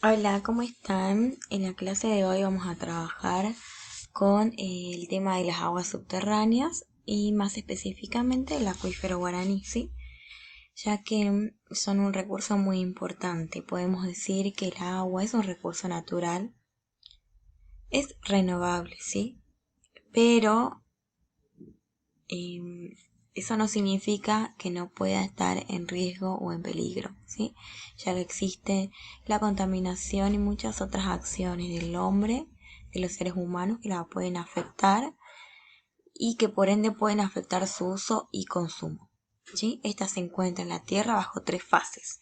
Hola, ¿cómo están? En la clase de hoy vamos a trabajar con el tema de las aguas subterráneas y más específicamente el acuífero guaraní, ¿sí? Ya que son un recurso muy importante. Podemos decir que el agua es un recurso natural, es renovable, ¿sí? Pero eso no significa que no pueda estar en riesgo o en peligro, ¿sí? Ya que existe la contaminación y muchas otras acciones del hombre, de los seres humanos que la pueden afectar y que por ende pueden afectar su uso y consumo, ¿sí? Esta se encuentra en la Tierra bajo tres fases.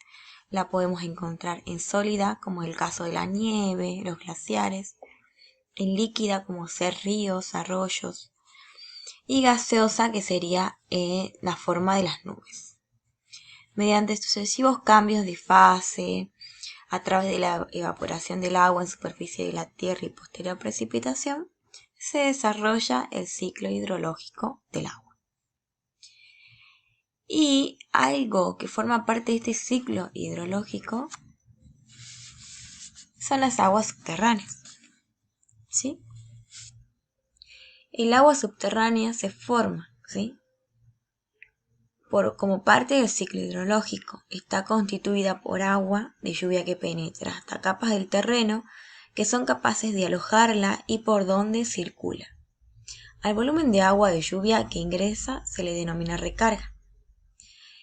La podemos encontrar en sólida, como el caso de la nieve, los glaciares, en líquida, como ser ríos, arroyos, y gaseosa, que sería la forma de las nubes. Mediante sucesivos cambios de fase, a través de la evaporación del agua en superficie de la Tierra y posterior precipitación, se desarrolla el ciclo hidrológico del agua. Y algo que forma parte de este ciclo hidrológico son las aguas subterráneas, ¿sí? El agua subterránea se forma, ¿sí? Como parte del ciclo hidrológico. Está constituida por agua de lluvia que penetra hasta capas del terreno que son capaces de alojarla y por donde circula. Al volumen de agua de lluvia que ingresa se le denomina recarga.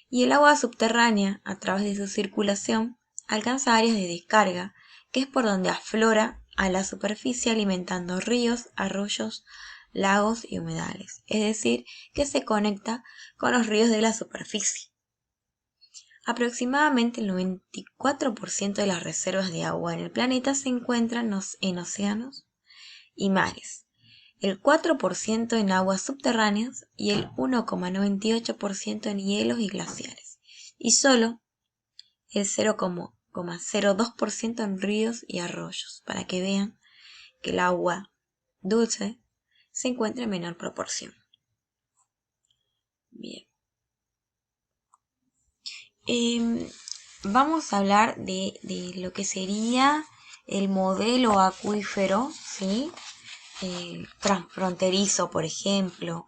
Y el agua subterránea, a través de su circulación, alcanza áreas de descarga, que es por donde aflora a la superficie alimentando ríos, arroyos, lagos y humedales, es decir, que se conecta con los ríos de la superficie. Aproximadamente el 94% de las reservas de agua en el planeta se encuentran en océanos y mares, el 4% en aguas subterráneas y el 1,98% en hielos y glaciares, y solo el 0,02% en ríos y arroyos, para que vean que el agua dulce se encuentra en menor proporción. Bien. Vamos a hablar de lo que sería el modelo acuífero, ¿sí? Transfronterizo, por ejemplo.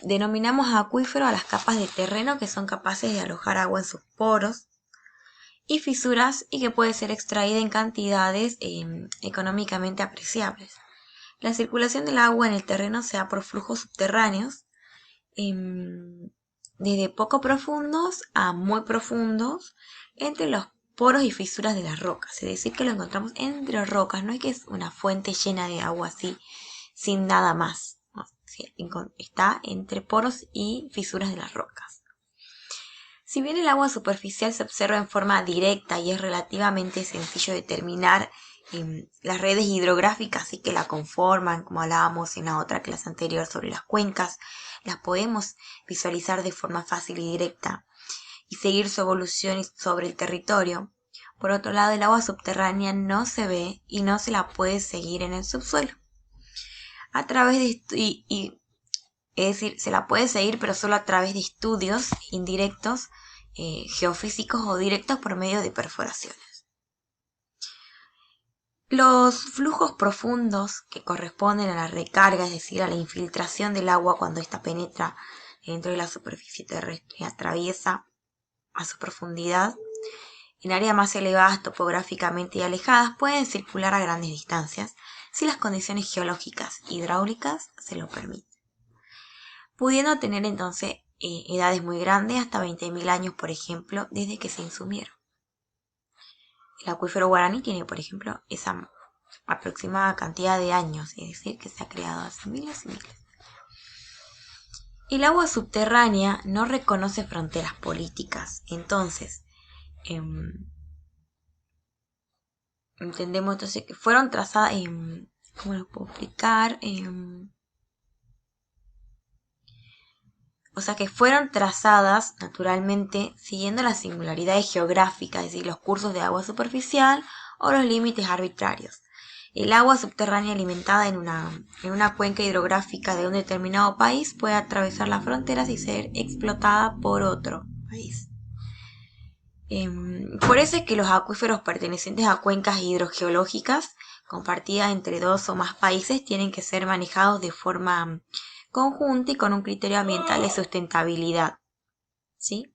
Denominamos acuífero a las capas de terreno que son capaces de alojar agua en sus poros y fisuras y que puede ser extraída en cantidades económicamente apreciables. La circulación del agua en el terreno se da por flujos subterráneos, desde poco profundos a muy profundos, entre los poros y fisuras de las rocas. Es decir, que lo encontramos entre rocas, no es que es una fuente llena de agua así, sin nada más. No, sí, está entre poros y fisuras de las rocas. Si bien el agua superficial se observa en forma directa y es relativamente sencillo determinar las redes hidrográficas y que la conforman, como hablábamos en la otra clase anterior sobre las cuencas, las podemos visualizar de forma fácil y directa y seguir su evolución sobre el territorio. Por otro lado, el agua subterránea no se ve y no se la puede seguir en el subsuelo. A través de es decir, se la puede seguir, pero solo a través de estudios indirectos, geofísicos o directos por medio de perforaciones. Los flujos profundos que corresponden a la recarga, es decir, a la infiltración del agua cuando ésta penetra dentro de la superficie terrestre y atraviesa a su profundidad, en áreas más elevadas topográficamente y alejadas, pueden circular a grandes distancias si las condiciones geológicas hidráulicas se lo permiten, pudiendo tener entonces edades muy grandes, hasta 20.000 años, por ejemplo, desde que se insumieron. El acuífero guaraní tiene, por ejemplo, esa aproximada cantidad de años, es decir, que se ha creado hace miles y miles. El agua subterránea no reconoce fronteras políticas, entonces entendemos entonces que fueron trazadas, ¿cómo lo puedo explicar? O sea que fueron trazadas naturalmente siguiendo las singularidades geográficas, es decir, los cursos de agua superficial o los límites arbitrarios. El agua subterránea alimentada en una cuenca hidrográfica de un determinado país puede atravesar las fronteras y ser explotada por otro país. Por eso es que los acuíferos pertenecientes a cuencas hidrogeológicas compartidas entre 2 o más países tienen que ser manejados de forma conjunta y con un criterio ambiental de sustentabilidad, ¿sí?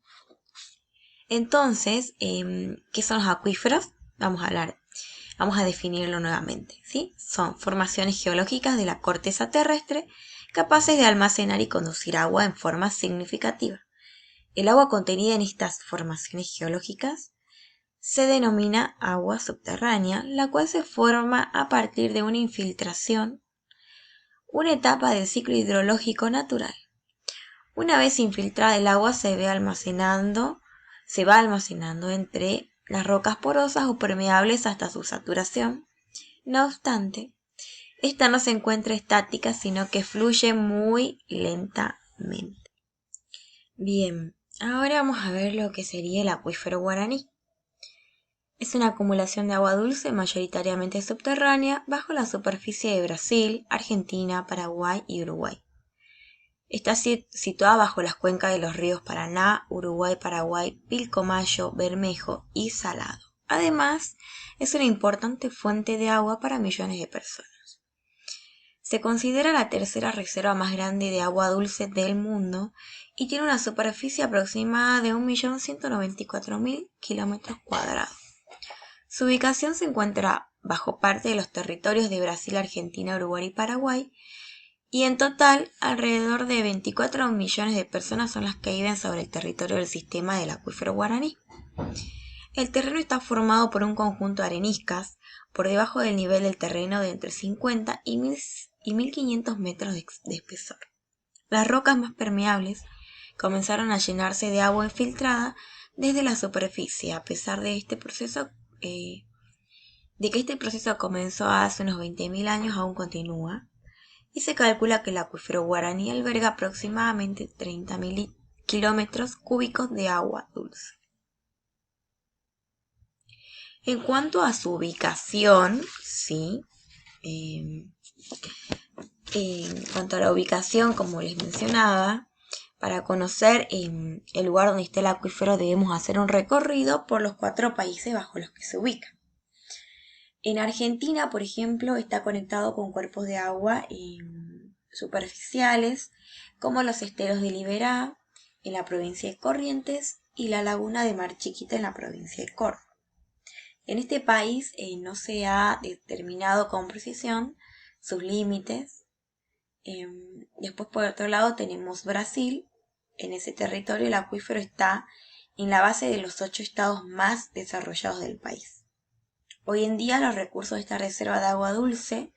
Entonces, ¿qué son los acuíferos? Vamos a definirlo nuevamente, ¿sí? Son formaciones geológicas de la corteza terrestre capaces de almacenar y conducir agua en forma significativa. El agua contenida en estas formaciones geológicas se denomina agua subterránea, la cual se forma a partir de una infiltración, una etapa del ciclo hidrológico natural. Una vez infiltrada el agua se va almacenando entre las rocas porosas o permeables hasta su saturación. No obstante, esta no se encuentra estática, sino que fluye muy lentamente. Bien, ahora vamos a ver lo que sería el acuífero guaraní. Es una acumulación de agua dulce mayoritariamente subterránea bajo la superficie de Brasil, Argentina, Paraguay y Uruguay. Está situada bajo las cuencas de los ríos Paraná, Uruguay, Paraguay, Pilcomayo, Bermejo y Salado. Además, es una importante fuente de agua para millones de personas. Se considera la tercera reserva más grande de agua dulce del mundo y tiene una superficie aproximada de 1.194.000 km². Su ubicación se encuentra bajo parte de los territorios de Brasil, Argentina, Uruguay y Paraguay, y en total alrededor de 24 millones de personas son las que viven sobre el territorio del sistema del acuífero guaraní. El terreno está formado por un conjunto de areniscas por debajo del nivel del terreno de entre 50 y 1.500 metros de espesor. Las rocas más permeables comenzaron a llenarse de agua infiltrada desde la superficie, a pesar de este proceso de que este proceso comenzó hace unos 20.000 años, aún continúa, y se calcula que el acuífero guaraní alberga aproximadamente 30.000 kilómetros cúbicos de agua dulce. En cuanto a su ubicación, ¿sí? En cuanto a la ubicación, como les mencionaba, para conocer el lugar donde está el acuífero debemos hacer un recorrido por los 4 países bajo los que se ubica. En Argentina, por ejemplo, está conectado con cuerpos de agua superficiales, como los esteros de Liberá, en la provincia de Corrientes, y la laguna de Mar Chiquita, en la provincia de Córdoba. En este país no se ha determinado con precisión sus límites. Después, por otro lado, tenemos Brasil. En ese territorio el acuífero está en la base de los 8 estados más desarrollados del país. Hoy en día los recursos de esta reserva de agua dulce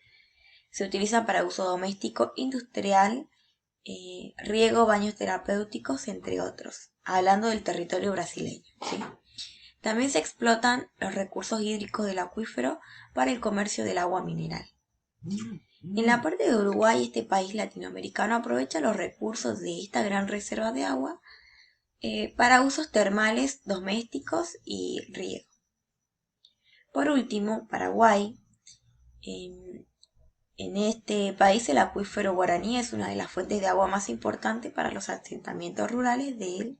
se utilizan para uso doméstico, industrial, riego, baños terapéuticos, entre otros, hablando del territorio brasileño, ¿sí? También se explotan los recursos hídricos del acuífero para el comercio del agua mineral. En la parte de Uruguay, este país latinoamericano aprovecha los recursos de esta gran reserva de agua para usos termales, domésticos y riego. Por último, Paraguay. En este país el acuífero guaraní es una de las fuentes de agua más importantes para los asentamientos rurales de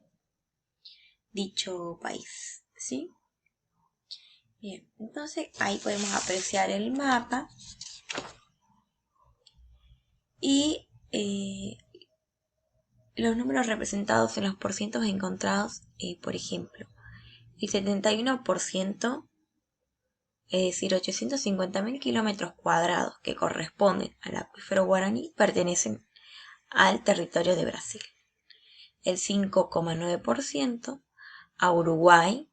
dicho país, ¿sí? Bien, entonces ahí podemos apreciar el mapa y los números representados en los porcientos encontrados, por ejemplo, el 71%, es decir, 850.000 km², que corresponden al acuífero guaraní, pertenecen al territorio de Brasil. El 5,9% a Uruguay,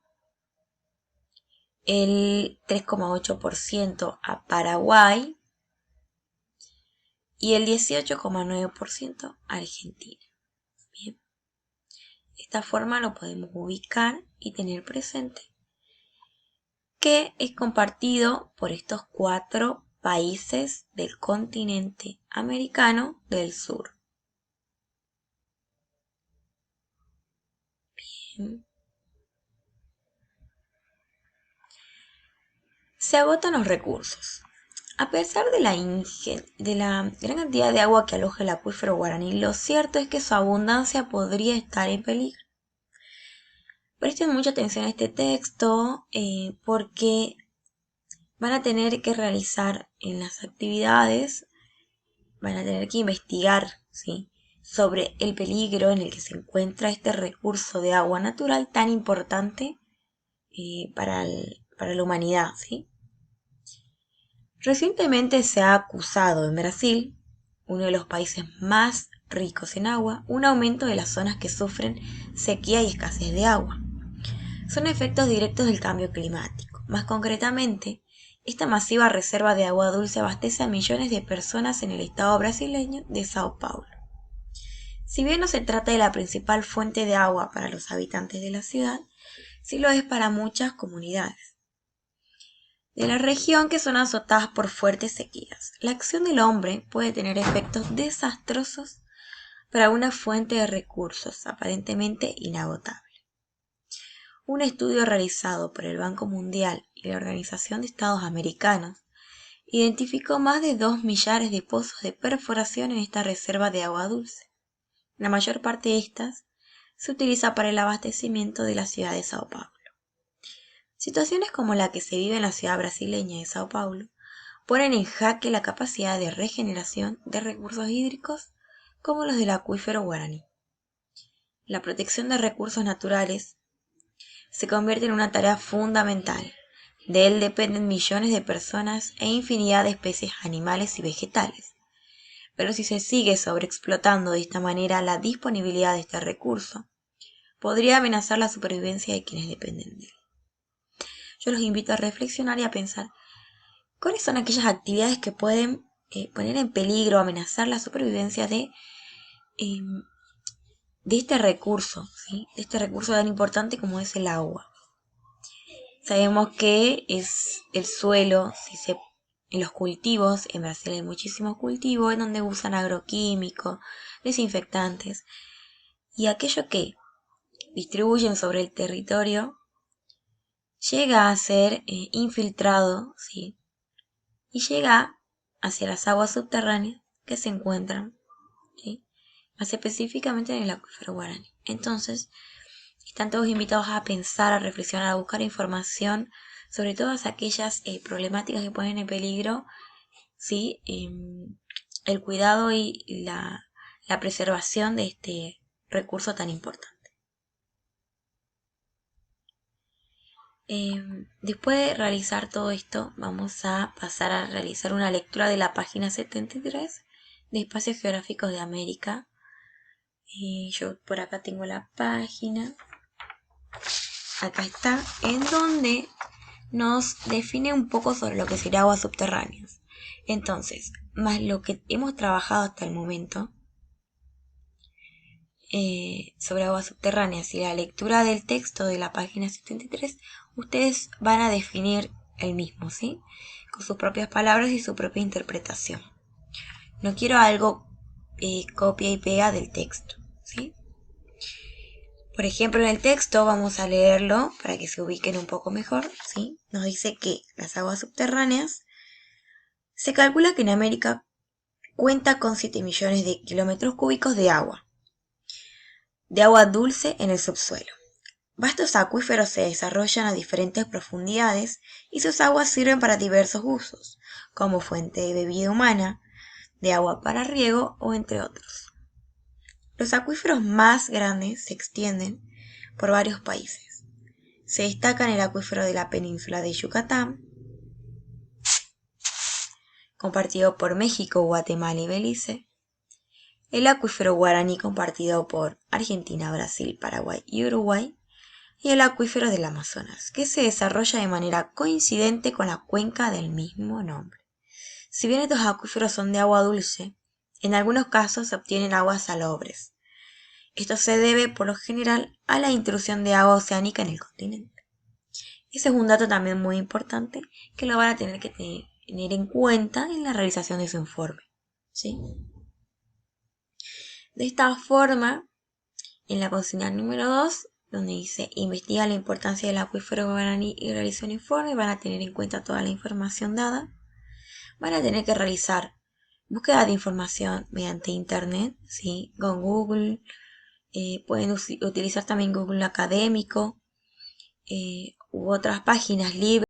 el 3,8% a Paraguay y el 18,9% a Argentina. Bien. De esta forma lo podemos ubicar y tener presente que es compartido por estos 4 países del continente americano del sur. Bien. Se agotan los recursos. A pesar de la gran cantidad de agua que aloja el acuífero guaraní, lo cierto es que su abundancia podría estar en peligro. Presten mucha atención a este texto porque van a tener que realizar en las actividades, van a tener que investigar, ¿sí?, sobre el peligro en el que se encuentra este recurso de agua natural tan importante para la humanidad, ¿sí? Recientemente se ha acusado en Brasil, uno de los países más ricos en agua, un aumento de las zonas que sufren sequía y escasez de agua. Son efectos directos del cambio climático. Más concretamente, esta masiva reserva de agua dulce abastece a millones de personas en el estado brasileño de Sao Paulo. Si bien no se trata de la principal fuente de agua para los habitantes de la ciudad, sí lo es para muchas comunidades de la región que son azotadas por fuertes sequías. La acción del hombre puede tener efectos desastrosos para una fuente de recursos aparentemente inagotable. Un estudio realizado por el Banco Mundial y la Organización de Estados Americanos identificó más de 2 millares de pozos de perforación en esta reserva de agua dulce. La mayor parte de estas se utiliza para el abastecimiento de la ciudad de Sao Paulo. Situaciones como la que se vive en la ciudad brasileña de Sao Paulo ponen en jaque la capacidad de regeneración de recursos hídricos como los del acuífero Guaraní. La protección de recursos naturales se convierte en una tarea fundamental. De él dependen millones de personas e infinidad de especies animales y vegetales. Pero si se sigue sobreexplotando de esta manera la disponibilidad de este recurso, podría amenazar la supervivencia de quienes dependen de él. Yo los invito a reflexionar y a pensar cuáles son aquellas actividades que pueden poner en peligro o amenazar la supervivencia de este recurso, ¿sí?, de este recurso tan importante como es el agua. Sabemos que es el suelo, en los cultivos, en Brasil hay muchísimos cultivos en donde usan agroquímicos, desinfectantes, y aquello que distribuyen sobre el territorio llega a ser infiltrado, ¿sí?, y llega hacia las aguas subterráneas que se encuentran, ¿sí?, más específicamente en el acuífero Guaraní. Entonces, están todos invitados a pensar, a reflexionar, a buscar información sobre todas aquellas problemáticas que ponen en peligro, ¿sí?, el cuidado y la preservación de este recurso tan importante. Después de realizar todo esto, vamos a pasar a realizar una lectura de la página 73 de Espacios Geográficos de América. Yo por acá tengo la página. Acá está, en donde nos define un poco sobre lo que sería aguas subterráneas. Entonces, más lo que hemos trabajado hasta el momento sobre aguas subterráneas y la lectura del texto de la página 73, ustedes van a definir el mismo, ¿sí?, con sus propias palabras y su propia interpretación. No quiero algo copia y pega del texto, ¿sí? Por ejemplo, en el texto vamos a leerlo para que se ubiquen un poco mejor, ¿sí? Nos dice que las aguas subterráneas se calcula que en América cuenta con 7 millones de kilómetros cúbicos de agua dulce en el subsuelo. Vastos acuíferos se desarrollan a diferentes profundidades y sus aguas sirven para diversos usos, como fuente de bebida humana, de agua para riego o entre otros. Los acuíferos más grandes se extienden por varios países. Se destacan el acuífero de la península de Yucatán, compartido por México, Guatemala y Belice, el acuífero Guaraní compartido por Argentina, Brasil, Paraguay y Uruguay, y el acuífero del Amazonas, que se desarrolla de manera coincidente con la cuenca del mismo nombre. Si bien estos acuíferos son de agua dulce, en algunos casos se obtienen aguas salobres. Esto se debe, por lo general, a la intrusión de agua oceánica en el continente. Ese es un dato también muy importante que lo van a tener que tener en cuenta en la realización de su informe, ¿sí? De esta forma, en la consigna número 2, donde dice investiga la importancia del acuífero Guaraní y realiza un informe, van a tener en cuenta toda la información dada. Van a tener que realizar búsqueda de información mediante internet, ¿sí?, con Google. Pueden utilizar también Google Académico u otras páginas libres